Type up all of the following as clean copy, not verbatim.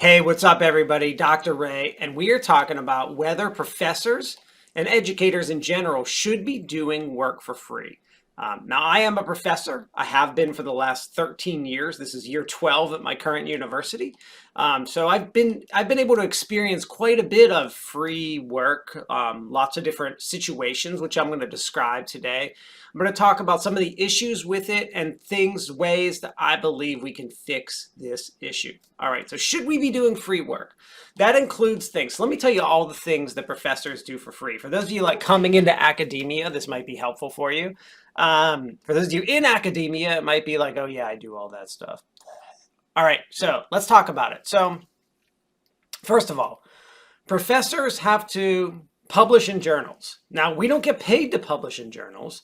Hey, what's up, everybody? Dr. Ray, and we are talking about whether professors and educators in general should be doing work for free. Now, I am a professor. I have been for the last 13 years. This is year 12 at my current university. So I've been able to experience quite a bit of free work, lots of different situations, which I'm going to describe today. I'm going to talk about some of the issues with it and ways that I believe we can fix this issue. All right, so should we be doing free work? That includes things. So let me tell you all the things that professors do for free. For those of you like coming into academia, this might be helpful for you. For those of you in academia, it might be like, oh yeah, I do all that stuff. All right, so let's talk about it. So first of all, professors have to publish in journals. Now, we don't get paid to publish in journals.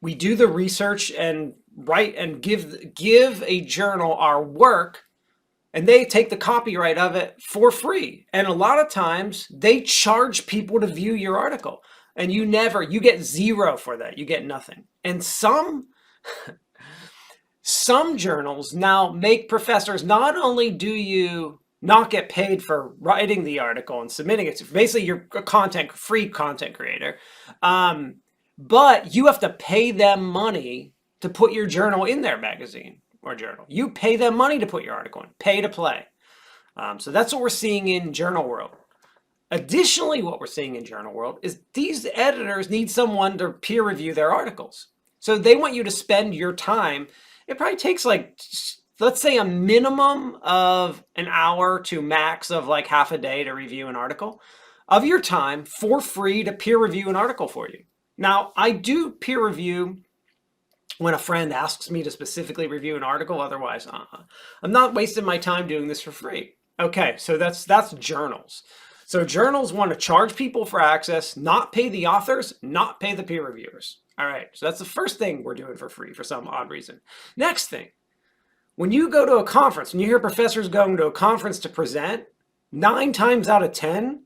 We do the research and write and give a journal our work, and they take the copyright of it for free. And a lot of times they charge people to view your article, and you get zero for that. You get nothing. And some journals now make professors, not only do you not get paid for writing the article and submitting it, basically you're a free content creator, but you have to pay them money to put your journal in their magazine or journal. You pay them money to put your article in, pay to play. So that's what we're seeing in journal world. Additionally, what we're seeing in journal world is these editors need someone to peer review their articles. So they want you to spend your time. It probably takes like, let's say, a minimum of an hour to max of like half a day to review an article of your time for free to peer review an article for you. Now, I do peer review when a friend asks me to specifically review an article. Otherwise, I'm not wasting my time doing this for free. Okay, so that's journals. So journals want to charge people for access, not pay the authors, not pay the peer reviewers. All right, so that's the first thing we're doing for free for some odd reason. Next thing, when you go to a conference, when you hear professors going to a conference to present, 9 times out of 10,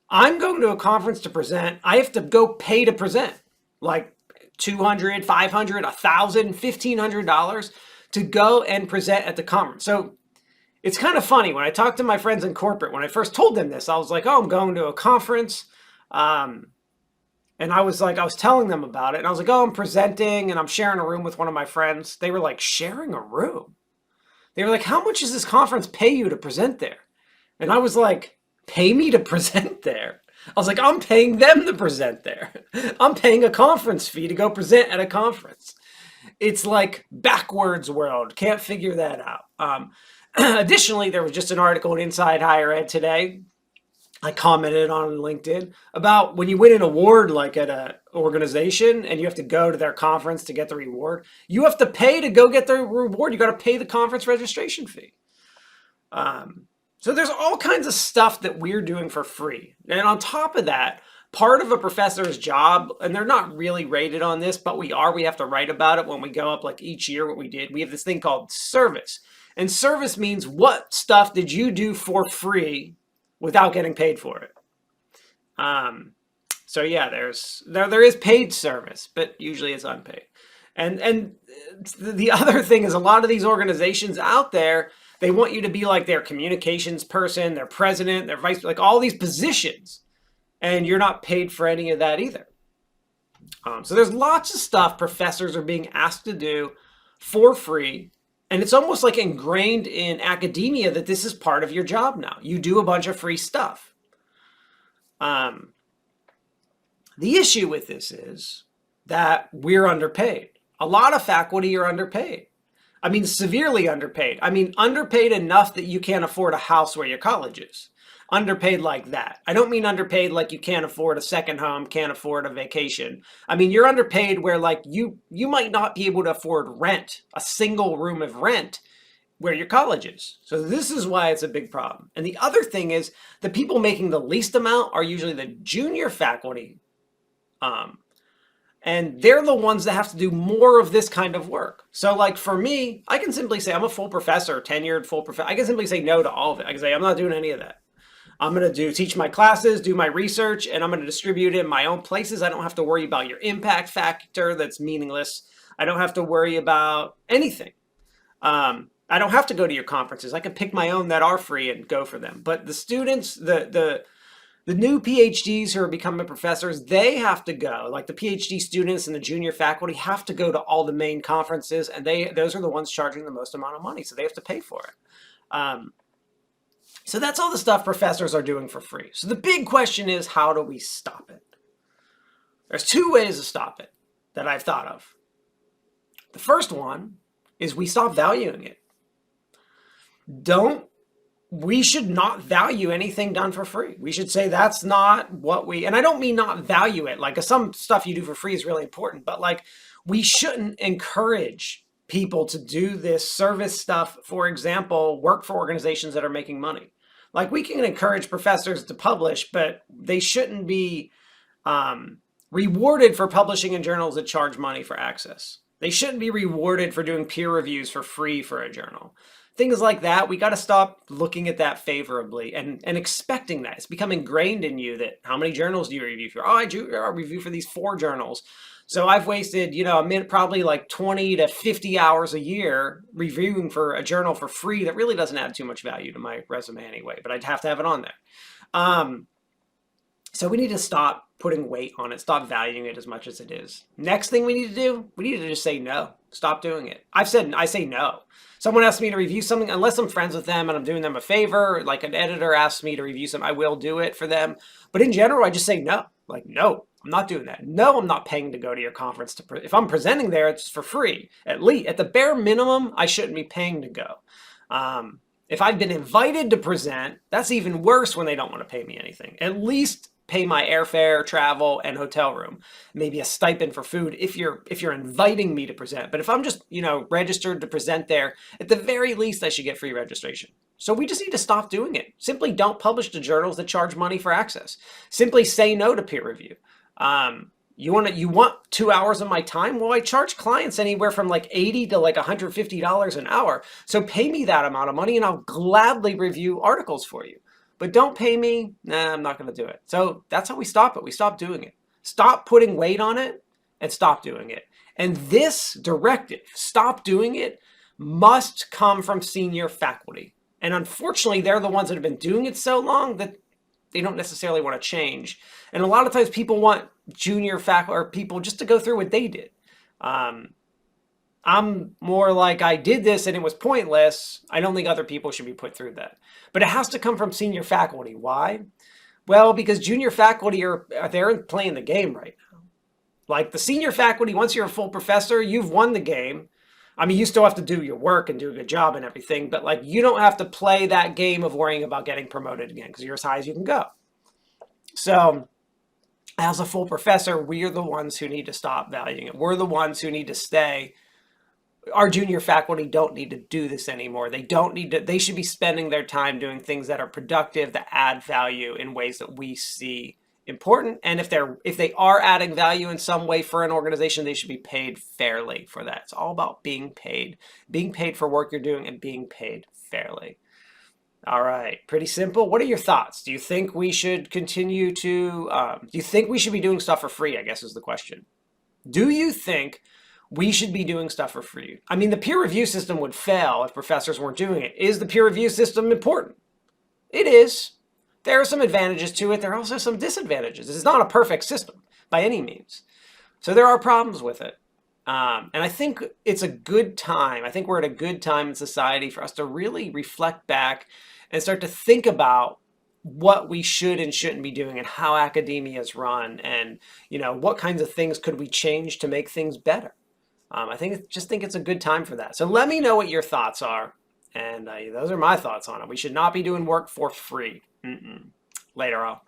I'm going to a conference to present, I have to go pay to present, like $200, $500, $1,000, $1,500 to go and present at the conference. So it's kind of funny when I talk to my friends in corporate. When I first told them this, I was like, oh, I'm going to a conference. And I was telling them about it. And I was like, oh, I'm presenting and I'm sharing a room with one of my friends. They were like, sharing a room? They were like, how much does this conference pay you to present there? And I was like, pay me to present there? I was like, I'm paying them to present there. I'm paying a conference fee to go present at a conference. It's like backwards world. Can't figure that out. Additionally, there was just an article in Inside Higher Ed today. I commented on LinkedIn about when you win an award, like at an organization, and you have to go to their conference to get the reward. You have to pay to go get the reward. You got to pay the conference registration fee. So there's all kinds of stuff that we're doing for free. And on top of that, part of a professor's job, and they're not really rated on this, but we have to write about it when we go up, like each year what we did. We have this thing called service. And service means what stuff did you do for free without getting paid for it? So yeah, there is paid service, but usually it's unpaid. And the other thing is, a lot of these organizations out there, they want you to be like their communications person, their president, their vice, like all these positions, and you're not paid for any of that either. So there's lots of stuff professors are being asked to do for free. And it's almost like ingrained in academia that this is part of your job now. You do a bunch of free stuff. The issue with this is that we're underpaid. A lot of faculty are underpaid. I mean, severely underpaid. I mean, underpaid enough that you can't afford a house where your college is. Underpaid like that. I don't mean underpaid like you can't afford a second home, can't afford a vacation. I mean, you're underpaid where like you might not be able to afford rent, a single room of rent where your college is. So this is why it's a big problem. And the other thing is the people making the least amount are usually the junior faculty. And they're the ones that have to do more of this kind of work. So like for me, I can simply say I'm a full professor, tenured full professor. I can simply say no to all of it. I can say I'm not doing any of that. I'm going to teach my classes, do my research, and I'm going to distribute it in my own places. I don't have to worry about your impact factor that's meaningless. I don't have to worry about anything. I don't have to go to your conferences. I can pick my own that are free and go for them. But the students, the new PhDs who are becoming professors, they have to go. Like the PhD students and the junior faculty have to go to all the main conferences, and those are the ones charging the most amount of money, so they have to pay for it. So that's all the stuff professors are doing for free. So the big question is, how do we stop it? There's two ways to stop it that I've thought of. The first one is we stop valuing it. We should not value anything done for free. We should say that's not what and I don't mean not value it. Like some stuff you do for free is really important, but like we shouldn't encourage people to do this service stuff. For example, work for organizations that are making money. Like we can encourage professors to publish, but they shouldn't be rewarded for publishing in journals that charge money for access. They shouldn't be rewarded for doing peer reviews for free for a journal. Things like that, we got to stop looking at that favorably and expecting that. It's become ingrained in you that how many journals do you review for? Oh, I review for these 4 journals. So I've wasted, probably like 20 to 50 hours a year reviewing for a journal for free that really doesn't add too much value to my resume anyway, but I'd have to have it on there. So we need to stop putting weight on it, stop valuing it as much as it is. Next thing we need to do, we need to just say no. Stop doing it. I say no. Someone asks me to review something, unless I'm friends with them and I'm doing them a favor, like an editor asks me to review something, I will do it for them. But in general, I just say no. Like, no, I'm not doing that. No, I'm not paying to go to your conference. If I'm presenting there, it's for free. At least, at the bare minimum, I shouldn't be paying to go. If I've been invited to present, that's even worse when they don't want to pay me anything. At least pay my airfare, travel, and hotel room. Maybe a stipend for food if you're inviting me to present. But if I'm just, registered to present there, at the very least I should get free registration. So we just need to stop doing it. Simply don't publish to journals that charge money for access. Simply say no to peer review. You want 2 hours of my time? Well, I charge clients anywhere from like $80 to like $150 an hour. So pay me that amount of money and I'll gladly review articles for you. But don't pay me, nah, I'm not going to do it. So that's how we stop it. We stop doing it. Stop putting weight on it and stop doing it. And this directive, stop doing it, must come from senior faculty. And unfortunately, they're the ones that have been doing it so long that they don't necessarily want to change. And a lot of times people want junior faculty or people just to go through what they did. I'm more like, I did this and it was pointless. I don't think other people should be put through that. But it has to come from senior faculty. Why? Well, because junior faculty they're playing the game right now. Like the senior faculty, once you're a full professor, you've won the game. I mean, you still have to do your work and do a good job and everything, but like you don't have to play that game of worrying about getting promoted again because you're as high as you can go. So as a full professor, we are the ones who need to stop valuing it. We're the ones who need to stay. Our junior faculty don't need to do this anymore. They should be spending their time doing things that are productive, that add value in ways that we see important. And if they are adding value in some way for an organization, they should be paid fairly for that. It's all about being paid for work you're doing and being paid fairly. All right, pretty simple. What are your thoughts? Do you think we should continue to, do you think we should be doing stuff for free, I guess is the question. Do you think we should be doing stuff for free? I mean, the peer review system would fail if professors weren't doing it. Is the peer review system important? It is. There are some advantages to it. There are also some disadvantages. It's not a perfect system by any means. So there are problems with it. And I think it's a good time. I think we're at a good time in society for us to really reflect back and start to think about what we should and shouldn't be doing and how academia is run and, what kinds of things could we change to make things better. I just think it's a good time for that. So let me know what your thoughts are. And those are my thoughts on it. We should not be doing work for free. Later, all.